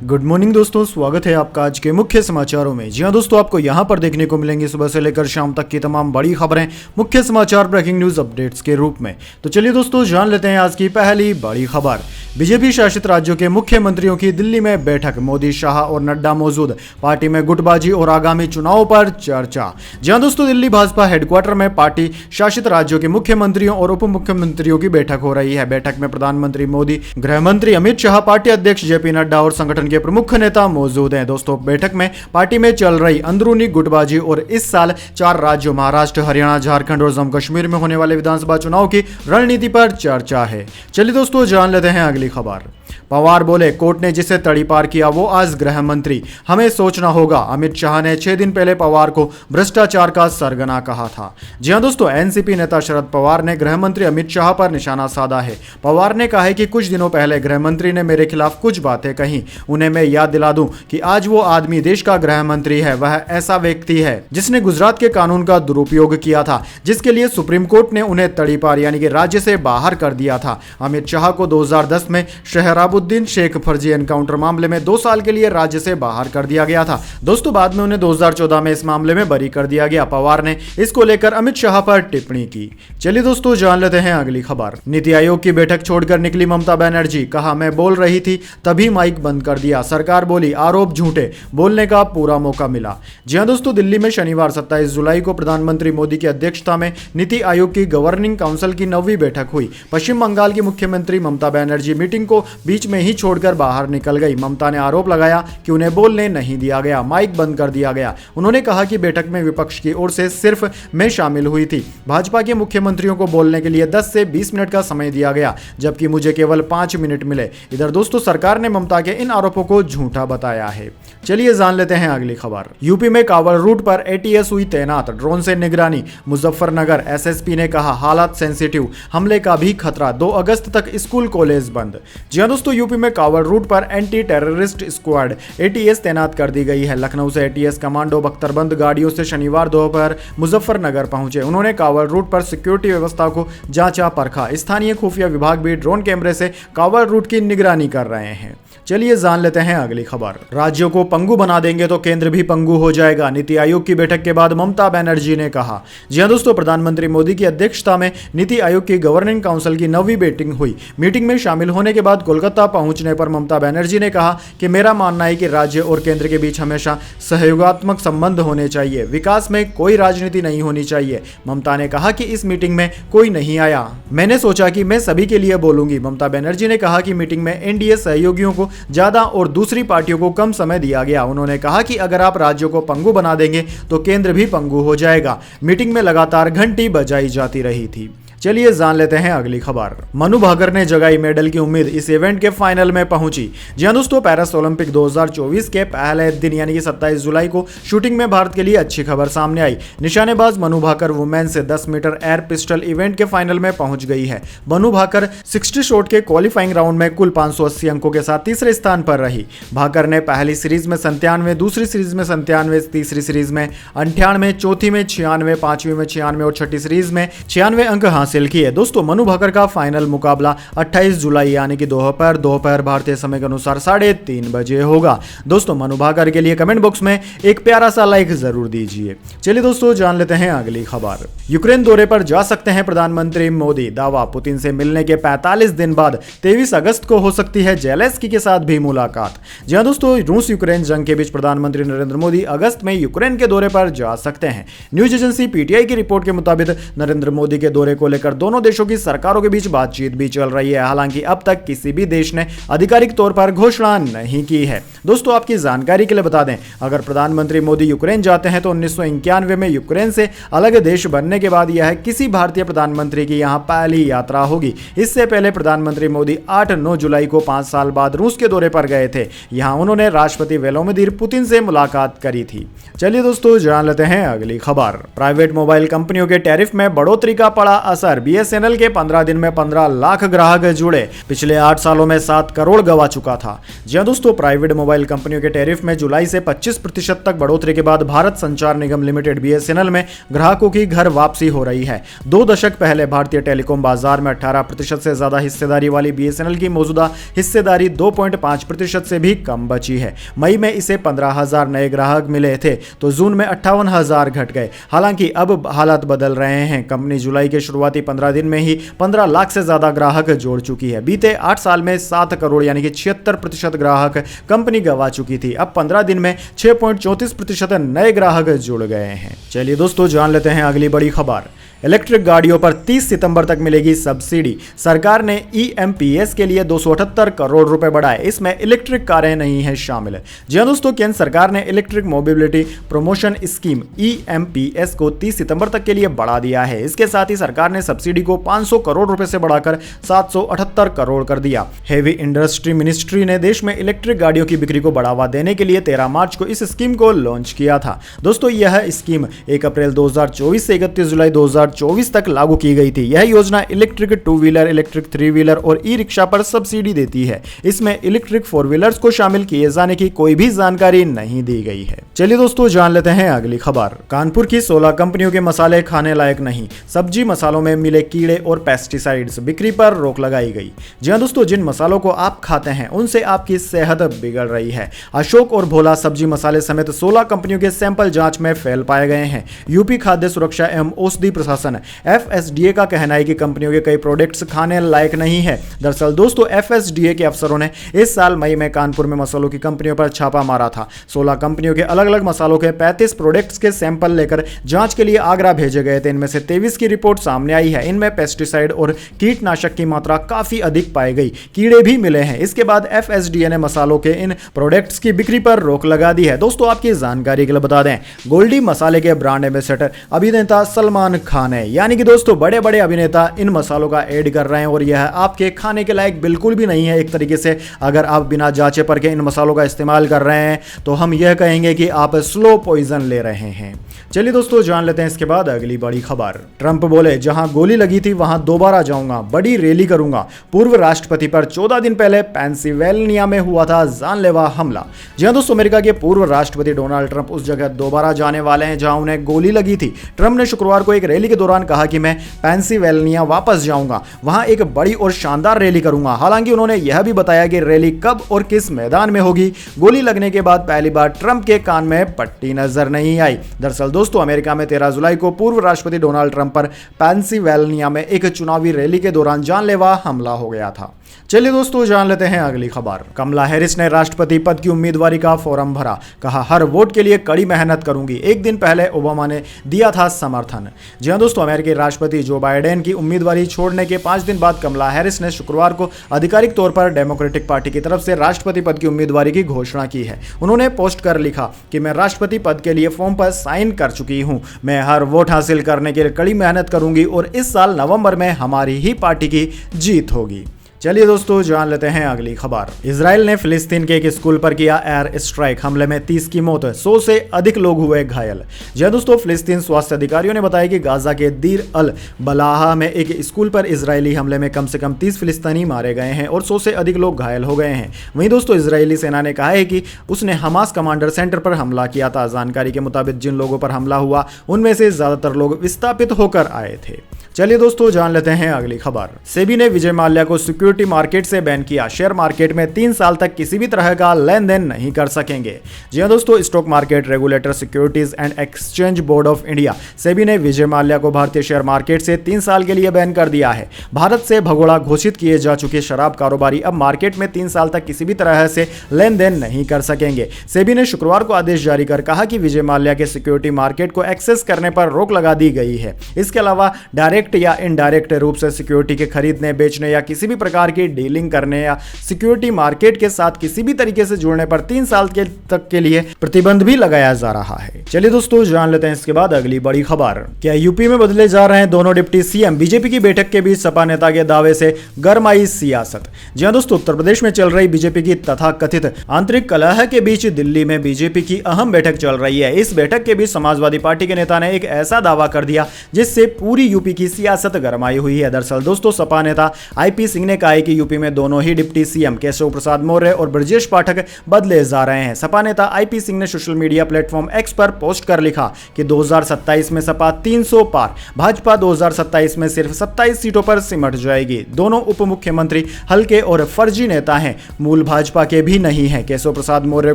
Good morning दोस्तों, स्वागत है आपका आज के मुख्य समाचारों में। जी हां दोस्तों, आपको यहां पर देखने को मिलेंगे सुबह से लेकर शाम तक की तमाम बड़ी खबरें मुख्य समाचार ब्रेकिंग न्यूज अपडेट्स के रूप में। तो चलिए दोस्तों, जान लेते हैं आज की पहली बड़ी खबर। बीजेपी शासित राज्यों के मुख्यमंत्रियों की दिल्ली में बैठक, मोदी, शाह और नड्डा मौजूद। पार्टी में गुटबाजी और आगामी चुनाव पर चर्चा। जी हां दोस्तों, दिल्ली भाजपा हेडक्वार्टर में पार्टी शासित राज्यों के मुख्यमंत्रियों और उप मुख्यमंत्रियों की बैठक हो रही है। बैठक में प्रधानमंत्री मोदी, गृह मंत्री अमित शाह, पार्टी अध्यक्ष जेपी नड्डा और संगठन के प्रमुख नेता मौजूद हैं। दोस्तों, बैठक में पार्टी में चल रही अंदरूनी गुटबाजी और इस साल 4 राज्यों महाराष्ट्र, हरियाणा, झारखंड और जम्मू कश्मीर में होने वाले विधानसभा चुनाव की रणनीति पर चर्चा है। चलिए दोस्तों, जान लेते हैं अगली खबर। पवार बोले, कोर्ट ने जिसे तड़ीपार किया वो आज गृह मंत्री, हमें सोचना होगा। अमित शाह ने 6 दिन पहले पवार को भ्रष्टाचार का सरगना कहा था। जी हां दोस्तों, एनसीपी नेता शरद पवार ने गृह मंत्री अमित शाह पर निशाना साधा है। पवार ने कहा है कि कुछ दिनों पहले गृह मंत्री ने मेरे खिलाफ कुछ बातें कही। उन्हें मैं याद दिला दूं कि आज वो आदमी देश का गृह मंत्री है। वह ऐसा व्यक्ति है जिसने गुजरात के कानून का दुरुपयोग किया था, जिसके लिए सुप्रीम कोर्ट ने उन्हें तड़ीपार यानी कि राज्य से बाहर कर दिया था। अमित शाह को 2010 में शहराबुद्दीन शेख फर्जी एनकाउंटर मामले में 2 साल के लिए राज्य से बाहर कर दिया गया था। दोस्तों, बाद में उन्हें 2014 में इस मामले में बरी कर दिया गया। पवार ने इसको लेकर अमित शाह पर टिप्पणी की। चलिए दोस्तों, जान लेते हैं अगली खबर। नीति आयोग की बैठक छोड़कर निकली ममता बनर्जी, कहा मैं बोल रही थी तभी माइक बंद कर दिया। सरकार बोली आरोप झूठे, बोलने का पूरा मौका मिला। जी हां दोस्तों, दिल्ली में शनिवार 27 जुलाई को प्रधानमंत्री मोदी की अध्यक्षता में नीति आयोग की गवर्निंग काउंसिल की 9वीं बैठक हुई। पश्चिम बंगाल की मुख्यमंत्री ममता बनर्जी मीटिंग को बीच में ही छोड़कर बाहर निकल गई। ममता ने आरोप लगाया कि उन्हें बोलने नहीं दिया गया, माइक बंद कर दिया गया। उन्होंने कहा कि बैठक में विपक्ष की ओर से सिर्फ मैं शामिल हुई थी। भाजपा के मुख्यमंत्रियों को बोलने के लिए 10 से 20 मिनट का समय दिया गया, जबकि मुझे केवल 5 मिनट मिले। इधर दोस्तों, सरकार ने ममता के इन आरोपों को झूठा बताया है। चलिए जान लेते हैं अगली खबर। यूपी में कांवड़ रूट पर एटीएस हुई तैनात, ड्रोन से निगरानी। मुजफ्फरनगर एसएसपी ने कहा हालात सेंसिटिव, हमले का भी खतरा। 2 अगस्त तक स्कूल कॉलेज बंद। जी हां दोस्तों, यूपी में कांवड़ रूट पर एंटी टेररिस्ट स्क्वाड एटीएस तैनात कर दी गई है। लखनऊ से एटीएस कमांडो बख्तरबंद गाड़ियों से शनिवार दोपहर मुजफ्फरनगर पहुंचे। उन्होंने कांवड़ रूट पर सिक्योरिटी व्यवस्था को जांचा परखा। स्थानीय खुफिया विभाग भी ड्रोन कैमरे से कांवड़ रूट की निगरानी कर रहे हैं। चलिए जान लेते हैं अगली खबर। राज्यों को पंगु बना देंगे तो केंद्र भी पंगु हो जाएगा, नीति आयोग की बैठक के बाद ममता बनर्जी ने कहा। जी हां दोस्तों, प्रधानमंत्री मोदी की अध्यक्षता में नीति आयोग की गवर्निंग काउंसिल की 9वीं मीटिंग हुई। मीटिंग में शामिल होने के बाद कोलकाता पहुंचने पर ममता बनर्जी ने कहा कि मेरा मानना है कि राज्य और केंद्र के बीच हमेशा सहयोगात्मक संबंध होने चाहिए, विकास में कोई राजनीति नहीं होनी चाहिए। ममता ने कहा कि इस मीटिंग में कोई नहीं आया, मैंने सोचा कि मैं सभी के लिए बोलूंगी। ममता बनर्जी ने कहा कि मीटिंग में एनडीए सहयोगियों को ज्यादा और दूसरी पार्टियों को कम समय दिया गया। उन्होंने कहा कि अगर आप राज्यों को पंगु बना देंगे तो केंद्र भी पंगु हो जाएगा। मीटिंग में लगातार घंटी बजाई जाती रही थी। चलिए जान लेते हैं अगली खबर। मनु भाकर ने जगाई मेडल की उम्मीद, इस इवेंट के फाइनल में पहुंची। जी हां दोस्तों, पेरिस ओलंपिक 2024 के पहले दिन यानी कि 27 जुलाई को शूटिंग में भारत के लिए अच्छी खबर सामने आई। निशानेबाज मनु भाकर वुमेन से 10 मीटर एयर पिस्टल इवेंट के फाइनल में पहुंच गई है। मनु भाकर 60 शॉट के क्वालिफाइंग राउंड में कुल 580 अंकों के साथ तीसरे स्थान पर रही। भाकर ने पहली सीरीज में 97, दूसरी सीरीज में 97, तीसरी सीरीज में 98, चौथी में 96, पांचवी में 96 और छठी सीरीज में 96 अंक हासिल किए। दोस्तों, मनु भाकर का फाइनल मुकाबला 28 जुलाई यानी कि दोपहर भारतीय समय के अनुसार 3:30 बजे होगा। दोस्तों, मनु भाकर के लिए कमेंट बॉक्स में एक प्यारा सा लाइक जरूर दीजिए। चलिए दोस्तों, जान लेते हैं अगली खबर। यूक्रेन दौरे पर जा सकते हैं प्रधानमंत्री मोदी, दावा। पुतिन से मिलने के 45 दिन बाद 23 अगस्त को हो सकती है जेलेंस्की के साथ भी मुलाकात। जी हां दोस्तों, रूस यूक्रेन जंग के बीच प्रधानमंत्री नरेंद्र मोदी अगस्त में यूक्रेन के दौरे पर जा सकते हैं। न्यूज एजेंसी पीटीआई की रिपोर्ट के मुताबिक नरेंद्र मोदी के दौरे को लेकर दोनों देशों की सरकारों के बीच बातचीत भी चल रही है। हालांकि अब तक किसी भी देश ने आधिकारिक तौर पर घोषणा नहीं की है। दोस्तों, आपकी जानकारी के लिए बता दें, अगर प्रधानमंत्री मोदी यूक्रेन जाते हैं तो 1991 में यूक्रेन से अलग देश बनने के बाद यह किसी भारतीय प्रधानमंत्री की यहां पहली यात्रा होगी। इससे पहले प्रधानमंत्री मोदी 8-9 जुलाई को 5 साल बाद रूस के दौरे पर गए थे। यहां उन्होंने राष्ट्रपति व्लादिमीर पुतिन से मुलाकात करी थी। चलिए दोस्तों, जान लेते हैं अगली खबर। प्राइवेट मोबाइल कंपनियों के टैरिफ में बढ़ोतरी का पड़ा असर। बीएसएनएल के 15 दिन में 15 लाख ग्राहक जुड़े, पिछले 8 सालों में 7 करोड़ गवा चुका था। जी हां दोस्तों, प्राइवेट मोबाइल मोबाइल कंपनियों के टैरिफ में जुलाई से 25% तक बढ़ोतरी के बाद भारत संचार निगम लिमिटेड BSNL में ग्राहकों की घर वापसी हो रही है। 2 दशक पहले भारतीय टेलीकॉम बाजार में 18% से ज्यादा हिस्सेदारी वाली BSNL की मौजूदा हिस्सेदारी 2.5% से भी कम बची है। मई में इसे 15,000 नए ग्राहक मिले थे तो जून में 58,000 घट गए। हालांकि अब हालात बदल रहे हैं। कंपनी जुलाई के शुरुआती 15 दिन में ही 15 लाख से ज्यादा ग्राहक जोड़ चुकी है। बीते 8 साल में 7 करोड़ यानी कि 76% ग्राहक कंपनी गंवा चुकी थी। अब 15 दिन में 6.34% नए ग्राहक जुड़ गए हैं। चलिए दोस्तों, जान लेते हैं अगली बड़ी खबर। इलेक्ट्रिक गाड़ियों पर 30 सितंबर तक मिलेगी सब्सिडी। सरकार ने EMPS के लिए 278 करोड़ रुपए बढ़ाए। इसमें इलेक्ट्रिक कारें नहीं है शामिल। जी हां दोस्तों, केंद्र सरकार ने electric mobility promotion scheme EMPS को 30 सितंबर तक के लिए बढ़ा दिया है। इसके साथ ही सरकार ने सब्सिडी को 500 करोड़ रुपए से बढ़ाकर 778 करोड़ कर दिया। हेवी इंडस्ट्री मिनिस्ट्री ने देश में इलेक्ट्रिक गाड़ियों की बिक्री को बढ़ावा देने के लिए 13 मार्च को इस स्कीम को लॉन्च किया था। दोस्तों, यह स्कीम 1 अप्रैल 2024 से 31 जुलाई 2024 तक लागू की गई थी। यह योजना इलेक्ट्रिक 2 व्हीलर, इलेक्ट्रिक 3 व्हीलर और ई-रिक्शा पर सब्सिडी देती है। इसमें इलेक्ट्रिक 4 व्हीलर्स को शामिल किए जाने की कोई भी जानकारी नहीं दी गई है। चलिए दोस्तों, जान लेते हैं अगली खबर। कानपुर की 16 कंपनियों के मसाले खाने लायक नहीं। सब्जी मसालों में मिले कीड़े और पेस्टिसाइड्स, बिक्री पर रोक लगाई गई। जी हां दोस्तों, जिन मसालों को आप खाते हैं उनसे आपकी सेहत बिगड़ रही है। अशोक और भोला सब्जी मसाले समेत 16 कंपनियों के सैंपल जांच में फेल पाए गए हैं। यूपी खाद्य सुरक्षा एवं औषधि प्रशासन FSDA का कहना है कि कंपनियों के कई प्रोडक्ट्स खाने लायक नहीं है। दरअसल दोस्तों, FSDA के अफसरों ने इस साल मई में कानपुर में मसालों की कंपनियों पर छापा मारा था। 16 कंपनियों के अलग अलग मसालों के 35 प्रोडक्ट्स के सैंपल लेकर जांच के लिए आगरा भेजे गए थे। इनमें से 23 की रिपोर्ट सामने आई है। इनमें पेस्टिसाइड और कीटनाशक की मात्रा काफी अधिक पाई गई। कीड़े भी मिले हैं। इसके बाद FSDA ने मसालों के इन प्रोडक्ट्स की बिक्री पर रोक लगा दी है। दोस्तों, आपकी जानकारी के लिए बता दें, गोल्डी मसाले के ब्रांड एम्बेसडर अभिनेता सलमान खान है। यानी कि दोस्तों, बड़े बड़े अभिनेता इन मसालों का ऐड कर रहे हैं और यह आपके खाने के लायक बिल्कुल भी नहीं है। एक तरीके से अगर आप बिना जांचे परखे इन मसालों का इस्तेमाल कर रहे हैं तो हम यह कहेंगे कि आप स्लो पॉइजन ले रहे हैं। चलिए दोस्तों, जान लेते हैं इसके बाद अगली बड़ी खबर। ट्रंप बोले, जहां गोली लगी थी वहां दोबारा जाऊंगा, बड़ी रैली करूंगा। पूर्व राष्ट्रपति पर 14 दिन पहले पेंसिल्वेनिया में हुआ था जानलेवा हमला। जी हां दोस्तों, अमेरिका के पूर्व राष्ट्रपति डोनाल्ड ट्रंप उस जगह दोबारा जाने वाले हैं जहां उन्हें गोली लगी थी। ट्रंप ने शुक्रवार को एक रैली के दौरान कहा कि मैं पेंसिल्वेनिया वापस जाऊंगा, वहां एक बड़ी और शानदार रैली करूंगा। हालांकि उन्होंने यह भी बताया कि रैली कब और किस मैदान में होगी। गोली लगने के बाद पहली बार ट्रंप के कान में पट्टी नजर नहीं आई। दरअसल दोस्तों, अमेरिका में 13 जुलाई को पूर्व राष्ट्रपति डोनाल्ड ट्रंप पर पेंसिल्वेनिया में एक चुनावी रैली के दौरान जानलेवा हमला हो गया था। चलिए दोस्तों, जान लेते हैं अगली खबर। कमला हैरिस ने राष्ट्रपति पद की उम्मीदवारी का फॉर्म भरा। कहा, हर वोट के लिए कड़ी मेहनत करूंगी। एक दिन पहले ओबामा ने दिया था समर्थन। जी हां दोस्तों, अमेरिकी राष्ट्रपति जो बाइडेन की उम्मीदवारी छोड़ने के 5 दिन बाद कमला हैरिस ने शुक्रवार को आधिकारिक तौर पर डेमोक्रेटिक पार्टी की तरफ से राष्ट्रपति पद की उम्मीदवारी की घोषणा की है। उन्होंने पोस्ट कर लिखा कि मैं राष्ट्रपति पद के लिए फॉर्म पर साइन कर चुकी हूं। मैं हर वोट हासिल करने के लिए कड़ी मेहनत करूंगी और इस साल नवंबर में हमारी ही पार्टी की जीत होगी। चलिए दोस्तों, जान लेते हैं अगली खबर। इजराइल ने फिलिस्तीन के एक स्कूल पर किया एयर स्ट्राइक। हमले में 30 की मौत, 100 से अधिक लोग हुए घायल। जी दोस्तों, फिलिस्तीन स्वास्थ्य अधिकारियों ने बताया कि गाजा के दीर अल बलाहा में एक स्कूल पर इजरायली हमले में कम से कम 30 फिलिस्तीनी मारे गए हैं और 100 से अधिक लोग घायल हो गए हैं। वहीं दोस्तों, इजरायली सेना ने कहा है कि उसने हमास कमांडर सेंटर पर हमला किया था। जानकारी के मुताबिक जिन लोगों पर हमला हुआ उनमें से ज्यादातर लोग विस्थापित होकर आए थे। चलिए दोस्तों, जान लेते हैं अगली खबर। सेबी ने विजय माल्या को सिक्योरिटी मार्केट से बैन किया। शेयर मार्केट में 3 साल तक किसी भी तरह का लेन देन नहीं कर सकेंगे। जी हां दोस्तों, stock market regulator securities and exchange board of India SEBI ने विजय माल्या को भारतीय शेयर मार्केट से 3 साल के लिए बैन कर दिया है। भारत से भगोड़ा घोषित किए जा चुके शराब कारोबारी अब मार्केट में 3 साल तक किसी भी तरह से लेन देन नहीं कर सकेंगे। सेबी ने शुक्रवार को आदेश जारी कर कहा कि विजय माल्या के सिक्योरिटी मार्केट को एक्सेस करने पर रोक लगा दी गई है। इसके अलावा डायरेक्ट या इनडायरेक्ट रूप से सिक्योरिटी के खरीदने, बेचने या किसी भी प्रकार की डीलिंग करने या सिक्योरिटी मार्केट के साथ किसी भी तरीके से जुड़ने पर 3 साल तक के लिए प्रतिबंध भी लगाया जा रहा है। चलिए दोस्तों, जान लेते हैं इसके बाद अगली बड़ी खबर। क्या यूपी में बदले जा रहे हैं दोनों डिप्टी सीएम? बीजेपी की बैठक के बीच सपा नेता के दावे से गरमाई सियासत। जी हां दोस्तों, उत्तर प्रदेश में चल रही बीजेपी की तथाकथित आंतरिक कलह के बीच दिल्ली में बीजेपी की अहम बैठक चल रही है। इस बैठक के बीच समाजवादी पार्टी के नेता ने एक ऐसा दावा कर दिया जिससे पूरी यूपी की सियासत गरमाई हुई है। दरअसल दोस्तों सपा नेता आईपी सिंह ने कहा है कि यूपी में दोनों ही डिप्टी सीएम केशव प्रसाद मौर्य और ब्रजेश पाठक बदले जा रहे हैं। सपा नेता आईपी सिंह ने सोशल मीडिया प्लेटफॉर्म एक्स पर पोस्ट कर लिखा कि 2027 में सपा 300 पार, भाजपा 2027 में सिर्फ 27 सीटों पर सिमट जाएगी। दोनों उप मुख्यमंत्री हल्के और फर्जी नेता हैं, मूल भाजपा के भी नहीं है। केशव प्रसाद मौर्य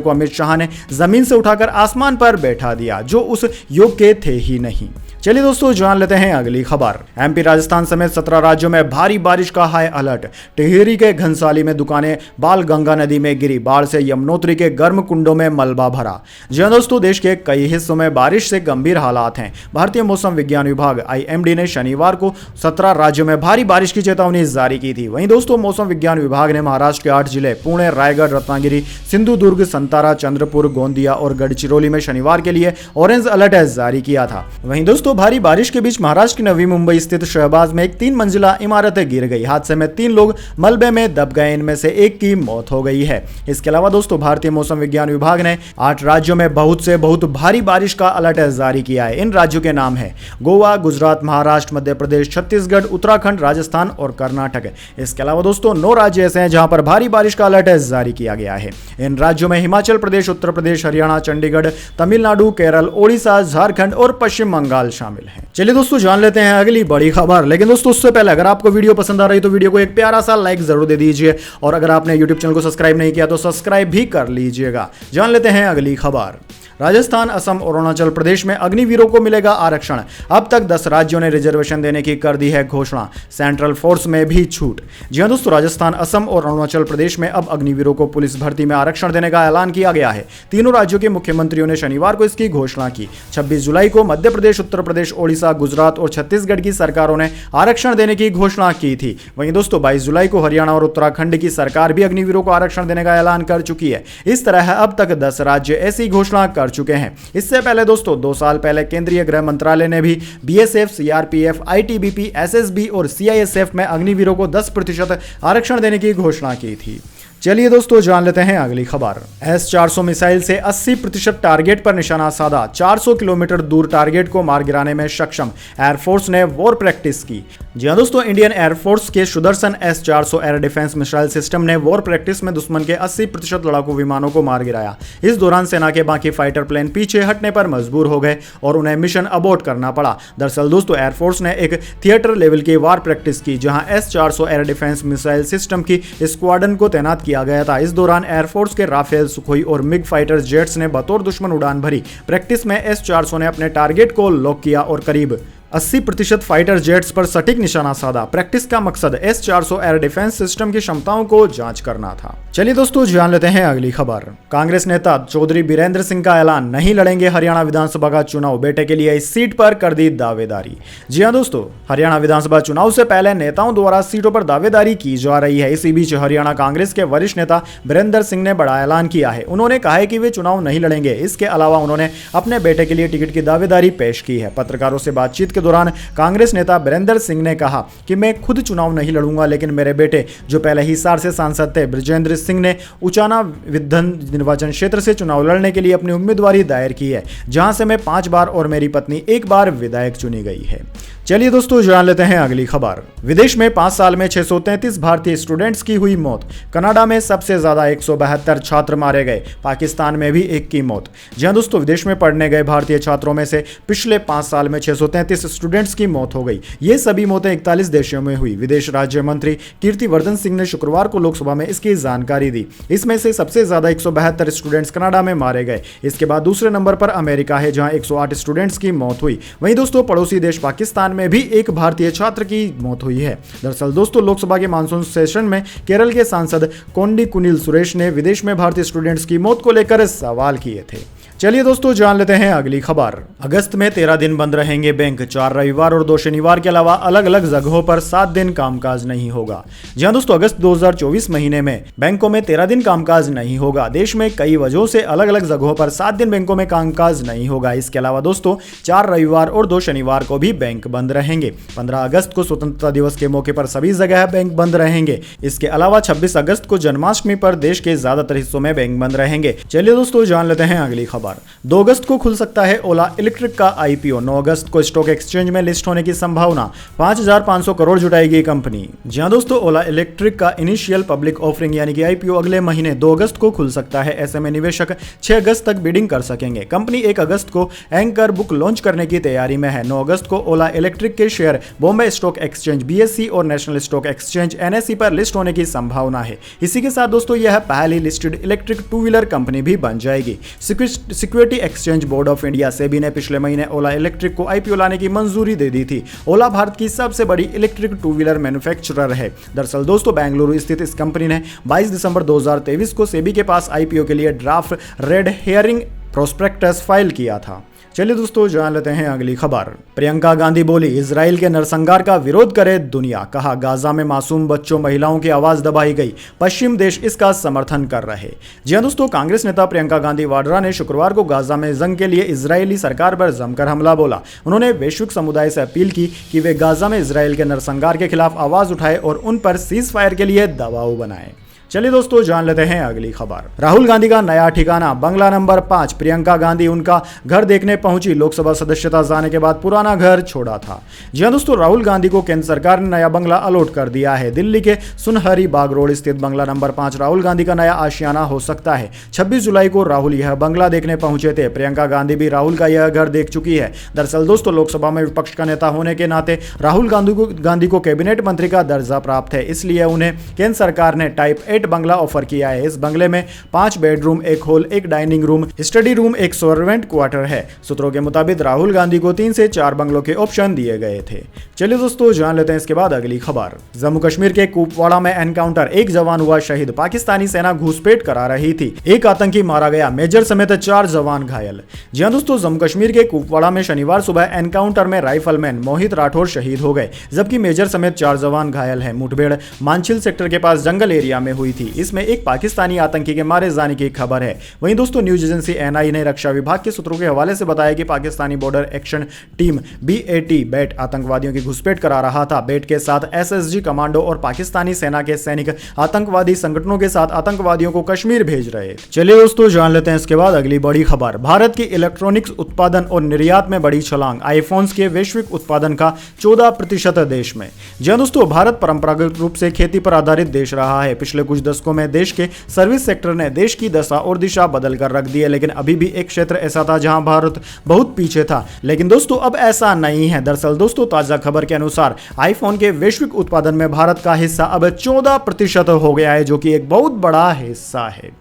को अमित शाह ने जमीन से उठाकर आसमान पर बैठा दिया, जो उस योग के थे ही नहीं। चलिए दोस्तों जान लेते हैं अगली खबर। एमपी राजस्थान समेत 17 राज्यों में भारी बारिश का हाई अलर्ट। टिहरी के घनसाली में दुकानें बाल गंगा नदी में गिरी, बाढ़ से यमुनोत्री के गर्म कुंडों में मलबा भरा। जी हां दोस्तों, देश के कई हिस्सों में बारिश से गंभीर हालात हैं। भारतीय मौसम विज्ञान विभाग IMD ने शनिवार को 17 राज्यों में भारी बारिश की चेतावनी जारी की थी। वहीं दोस्तों मौसम विज्ञान विभाग ने महाराष्ट्र के 8 जिले पुणे, रायगढ़, रत्नागिरी, सिंधुदुर्ग, संतारा, चंद्रपुर, गोंदिया और गढ़चिरौली में शनिवार के लिए ऑरेंज अलर्ट जारी किया था। वहीं दोस्तों भारी बारिश के बीच महाराष्ट्र की नवी मुंबई स्थित शहबाज में एक 3 मंजिला इमारत गिर गई। हादसे में 3 लोग मलबे में दब गए, इनमें से एक की मौत हो गई है। इसके अलावा दोस्तों भारतीय मौसम विज्ञान विभाग ने 8 राज्यों में बहुत से बहुत भारी बारिश का अलर्ट जारी किया है। इन राज्यों के नाम है गोवा, गुजरात, महाराष्ट्र, मध्य प्रदेश, छत्तीसगढ़, उत्तराखंड, राजस्थान और कर्नाटक। इसके अलावा दोस्तों 9 राज्य ऐसे हैं जहां पर भारी बारिश का अलर्ट जारी किया गया है। इन राज्यों में हिमाचल प्रदेश, उत्तर प्रदेश, हरियाणा, चंडीगढ़, तमिलनाडु, केरल, ओडिशा, झारखंड और पश्चिम बंगाल शामिल है। चलिए दोस्तों जान लेते हैं अगली बड़ी खबर। लेकिन दोस्तों उससे पहले अगर आपको वीडियो पसंद आ रही तो वीडियो को एक प्यारा सा लाइक जरूर दे दीजिए, और अगर आपने यूट्यूब चैनल को सब्सक्राइब नहीं किया तो सब्सक्राइब भी कर लीजिएगा। जान लेते हैं अगली खबर। राजस्थान, असम और अरुणाचल प्रदेश में अग्निवीरों को मिलेगा आरक्षण। अब तक 10 राज्यों ने रिजर्वेशन देने की कर दी है घोषणा। सेंट्रल फोर्स में भी छूट। जी हां दोस्तों, राजस्थान, असम और अरुणाचल प्रदेश में अब अग्निवीरों को पुलिस भर्ती में आरक्षण देने का ऐलान किया गया है। तीनों राज्यों के मुख्यमंत्रियों ने शनिवार को इसकी घोषणा की। 26 जुलाई को मध्य प्रदेश, उत्तर प्रदेश, ओडिशा, गुजरात और छत्तीसगढ़ की सरकारों ने आरक्षण देने की घोषणा की थी। वहीं दोस्तों 22 जुलाई को हरियाणा और उत्तराखंड की सरकार भी अग्निवीरों को आरक्षण देने का ऐलान कर चुकी है। इस तरह अब तक 10 राज्य ऐसी घोषणा कर चुके हैं। इससे पहले दोस्तों 2 साल पहले केंद्रीय गृह मंत्रालय ने भी BSF, CRPF, ITBP, SSB और CISF में अग्निवीरों को 10% आरक्षण देने की घोषणा की थी। चलिए दोस्तों जान लेते हैं अगली खबर। S-400 मिसाइल से 80% टारगेट पर निशाना साधा। 400 किलोमीटर दूर टारगेट को मार गिराने में सक्षम। एयरफोर्स ने वॉर प्रैक्टिस की। जी हां दोस्तों, इंडियन एयरफोर्स के Sudarshan S-400 air defence missile system ने वॉर प्रैक्टिस में दुश्मन के 80% लड़ाकू विमानों को मार गिराया। इस दौरान सेना के बाकी फाइटर प्लेन पीछे हटने पर मजबूर हो गए और उन्हें मिशन अबॉर्ट करना पड़ा। दरअसल दोस्तों एयरफोर्स ने एक थिएटर लेवल की वॉर प्रैक्टिस की, जहां S-400 air defence missile system की स्क्वाड्रन को तैनात किया गया था। इस दौरान एयरफोर्स के राफेल, सुखोई और मिग फाइटर जेट्स ने बतौर दुश्मन उड़ान भरी। प्रैक्टिस में S-400 ने अपने टारगेट को लॉक किया और करीब 80% फाइटर जेट्स पर सटीक निशाना साधा। प्रैक्टिस का मकसद S-400 एयर डिफेंस सिस्टम की क्षमताओं को जांच करना था। चलिए दोस्तों जान लेते हैं अगली खबर। कांग्रेस नेता चौधरी बीरेंद्र सिंह का ऐलान, नहीं लड़ेंगे हरियाणा विधानसभा का चुनाव। बेटे के लिए इस सीट पर कर दी दावेदारी। जी हां दोस्तों, हरियाणा विधानसभा चुनाव से पहले नेताओं द्वारा सीटों पर दावेदारी की जा रही है। इसी बीच हरियाणा कांग्रेस के वरिष्ठ नेता बीरेंद्र सिंह ने बड़ा ऐलान किया है। उन्होंने कहा है कि वे चुनाव नहीं लड़ेंगे। इसके अलावा उन्होंने अपने बेटे के लिए टिकट की दावेदारी पेश की है। पत्रकारों से बातचीत के दौरान कांग्रेस नेता बीरेंद्र सिंह ने कहा कि मैं खुद चुनाव नहीं लड़ूंगा, लेकिन मेरे बेटे जो पहले हिसार से सांसद थे बृजेंद्र सिंह ने उचाना विधान निर्वाचन क्षेत्र से चुनाव लड़ने के लिए अपनी उम्मीदवारी दायर की है, जहां से मैं 5 बार और मेरी पत्नी 1 बार विधायक चुनी गई है। चलिए दोस्तों जान लेते हैं अगली खबर। विदेश में 5 साल में 633 भारतीय स्टूडेंट्स की हुई मौत। कनाडा में सबसे ज्यादा 172 छात्र मारे गए। पाकिस्तान में भी 1 की मौत। जी हां दोस्तों, विदेश में पढ़ने गए भारतीय छात्रों में से पिछले 5 साल में 633 स्टूडेंट्स की मौत हो गई। ये सभी मौतें 41 देशों में हुई। विदेश राज्य मंत्री कीर्तिवर्धन सिंह ने शुक्रवार को लोकसभा में इसकी जानकारी दी। इसमें से सबसे ज्यादा 172 स्टूडेंट्स कनाडा में मारे गए। इसके बाद दूसरे नंबर पर अमेरिका है, जहां 108 स्टूडेंट्स की मौत हुई। वहीं दोस्तों पड़ोसी देश पाकिस्तान में भी 1 भारतीय छात्र की मौत हुई है। दरअसल दोस्तों लोकसभा के मानसून सेशन में केरल के सांसद कोंडी कुनिल सुरेश ने विदेश में भारतीय स्टूडेंट्स की मौत को लेकर सवाल किए थे। चलिए दोस्तों जान लेते हैं अगली खबर। अगस्त में 13 दिन बंद रहेंगे बैंक। 4 रविवार और 2 शनिवार के अलावा अलग अलग जगहों पर 7 दिन कामकाज नहीं होगा। जी हां दोस्तों, अगस्त 2024 महीने में बैंकों में 13 दिन कामकाज नहीं होगा। देश में कई वजहों से अलग अलग जगहों पर 7 दिन बैंकों में कामकाज नहीं होगा। इसके अलावा दोस्तों 4 रविवार और 2 शनिवार को भी बैंक बंद रहेंगे। 15 अगस्त को स्वतंत्रता दिवस के मौके पर सभी जगह बैंक बंद रहेंगे। इसके अलावा 26 अगस्त को जन्माष्टमी पर देश के ज्यादातर हिस्सों में बैंक बंद रहेंगे। चलिए दोस्तों जान लेते हैं अगली खबर। खबर। 2 अगस्त को खुल सकता है ओला इलेक्ट्रिक का आईपीओ। 9 अगस्त को स्टॉक एक्सचेंज में लिस्ट होने की संभावना। 5,500 करोड़ जुटाएगी कंपनी। जी हां दोस्तों, ओला इलेक्ट्रिक का इनिशियल पब्लिक ऑफरिंग यानी कि आईपीओ अगले महीने 2 अगस्त को खुल सकता है। ऐसे में निवेशक 6 अगस्त तक बिडिंग कर सकेंगे। कंपनी 1 अगस्त को एंकर बुक लॉन्च करने की तैयारी में है। 9 अगस्त को ओला इलेक्ट्रिक के share Bombay stock exchange BSE और नेशनल स्टॉक एक्सचेंज NSE पर लिस्ट होने की संभावना है। इसी के साथ दोस्तों यह पहली लिस्टेड इलेक्ट्रिक 2 व्हीलर कंपनी भी बन जाएगी। Security exchange board of India SEBI ने पिछले महीने ओला इलेक्ट्रिक को आईपीओ लाने की मंजूरी दे दी थी। ओला भारत की सबसे बड़ी इलेक्ट्रिक 2 व्हीलर मैन्युफैक्चरर है। दरअसल दोस्तों बेंगलुरु स्थित इस कंपनी ने 22 दिसंबर 2023 को सेबी के पास आईपीओ के लिए draft red hearing prospectus file किया था। चलिए दोस्तों जान लेते हैं अगली खबर। प्रियंका गांधी बोली, इजराइल के नरसंहार का विरोध करे दुनिया। कहा, गाजा में मासूम बच्चों महिलाओं की आवाज दबाई गई, पश्चिम देश इसका समर्थन कर रहे। जी हां दोस्तों, कांग्रेस नेता प्रियंका गांधी वाड्रा ने शुक्रवार को गाजा में जंग के लिए इजरायली सरकार पर जमकर हमला बोला। उन्होंने वैश्विक समुदाय से अपील की कि वे गाजा में इजराइल के नरसंहार के खिलाफ आवाज उठाए और उन पर सीज फायर के लिए दबाव बनाए। चलिए दोस्तों जान लेते हैं अगली खबर। राहुल गांधी का नया ठिकाना बंगला नंबर 5। प्रियंका गांधी उनका घर देखने पहुंची। लोकसभा सदस्यता जाने के बाद पुराना घर छोड़ा था। जी हां दोस्तों, राहुल गांधी को केंद्र सरकार ने नया बंगला अलॉट कर दिया है। दिल्ली के सुनहरी बाग रोड स्थित बंगला नंबर 5 राहुल गांधी का नया आशियाना हो सकता है। 26 जुलाई को राहुल यह बंगला देखने पहुंचे थे। प्रियंका गांधी भी राहुल का यह घर देख चुकी है। दरअसल दोस्तों लोकसभा में विपक्ष का नेता होने के नाते राहुल गांधी को कैबिनेट मंत्री का दर्जा प्राप्त है, इसलिए उन्हें केंद्र सरकार ने टाइप 8 बंगला ऑफर किया है। इस बंगले में 5 bedroom, 1 hall, 1 dining room, study room, 1 servant quarter है। सूत्रों के मुताबिक राहुल गांधी को 3 से 4 बंगलों के ऑप्शन दिए गए थे। चलिए दोस्तों जान लेते हैं इसके बाद अगली खबर। जम्मू कश्मीर के कुपवाड़ा में एनकाउंटर, 1 जवान हुआ शहीद। पाकिस्तानी सेना घुसपैठ करा रही थी, 1 आतंकी मारा गया, मेजर समेत 4 जवान घायल। जी हां दोस्तों, जम्मू कश्मीर के कुपवाड़ा में शनिवार सुबह एनकाउंटर में राइफलमैन मोहित राठौर शहीद हो गए, जबकि मेजर समेत 4 जवान घायल हैं। मुठभेड़ मांछिल सेक्टर के पास जंगल एरिया में हुई थी। इसमें एक पाकिस्तानी आतंकी के मारे जाने की खबर है। वहीं दोस्तों न्यूज एजेंसी NI ने रक्षा विभाग के सूत्रों के हवाले से बताया कि Pakistani border action team BAT bat आतंकवादियों की घुसपैठ करा रहा था। बैट के साथ SSG कमांडो और पाकिस्तानी सेना के सैनिक आतंकवादी संगठनों के साथ आतंकवादियों को कश्मीर भेज रहे। चलिए दोस्तों जान लेते हैं इसके बाद अगली बड़ी खबर। भारत की इलेक्ट्रॉनिक्स उत्पादन और निर्यात में बड़ी छलांग। आईफोन्स के वैश्विक उत्पादन का 14% देश में। जी हां दोस्तों, भारत परंपरागत रूप से खेती पर आधारित देश रहा है। पिछले कुछ दशकों में देश के सर्विस सेक्टर ने देश की दशा और दिशा बदल कर रख दी है, लेकिन अभी भी एक क्षेत्र ऐसा था जहां भारत बहुत पीछे था। लेकिन दोस्तों अब ऐसा नहीं है। दरअसल दोस्तों ताजा खबर के अनुसार आईफोन के वैश्विक उत्पादन में भारत का हिस्सा अब 14% हो गया है, जो कि एक बहुत बड़ा हिस्सा है।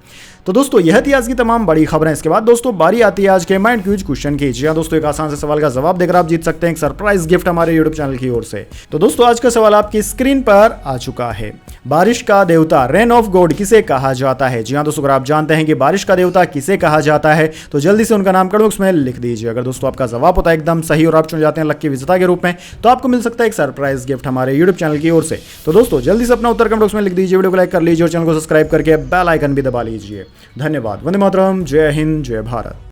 तो दोस्तों यह थी आज की तमाम बड़ी खबरें। इसके बाद दोस्तों बारी आती है आज के माइंड क्यूज क्वेश्चन की। जी हां दोस्तों, एक आसान से सवाल का जवाब देकर आप जीत सकते हैं एक सरप्राइज गिफ्ट हमारे यूट्यूब चैनल की ओर से। तो दोस्तों आज का सवाल आपकी स्क्रीन पर आ चुका है। बारिश का देवता, रेन ऑफ गॉड किसे कहा जाता है? जी हां दोस्तों, अगर आप जानते हैं कि बारिश का देवता किसे कहा जाता है तो जल्दी से उनका नाम कमेंट बॉक्स में लिख दीजिए। अगर दोस्तों आपका जवाब होता है एकदम सही और आप चुन जाते हैं लकी विजेता के रूप में, तो आपको मिल सकता है एक सरप्राइज गिफ्ट हमारे यूट्यूब चैनल की ओर से। तो दोस्तों जल्दी से अपना उत्तर कमेंट बॉक्स में लिख दीजिए, वीडियो को लाइक कर लीजिए और चैनल को सब्सक्राइब करके बेल आइकन भी दबा लीजिए। धन्यवाद। वंदे मातरम। जय हिंद, जय भारत।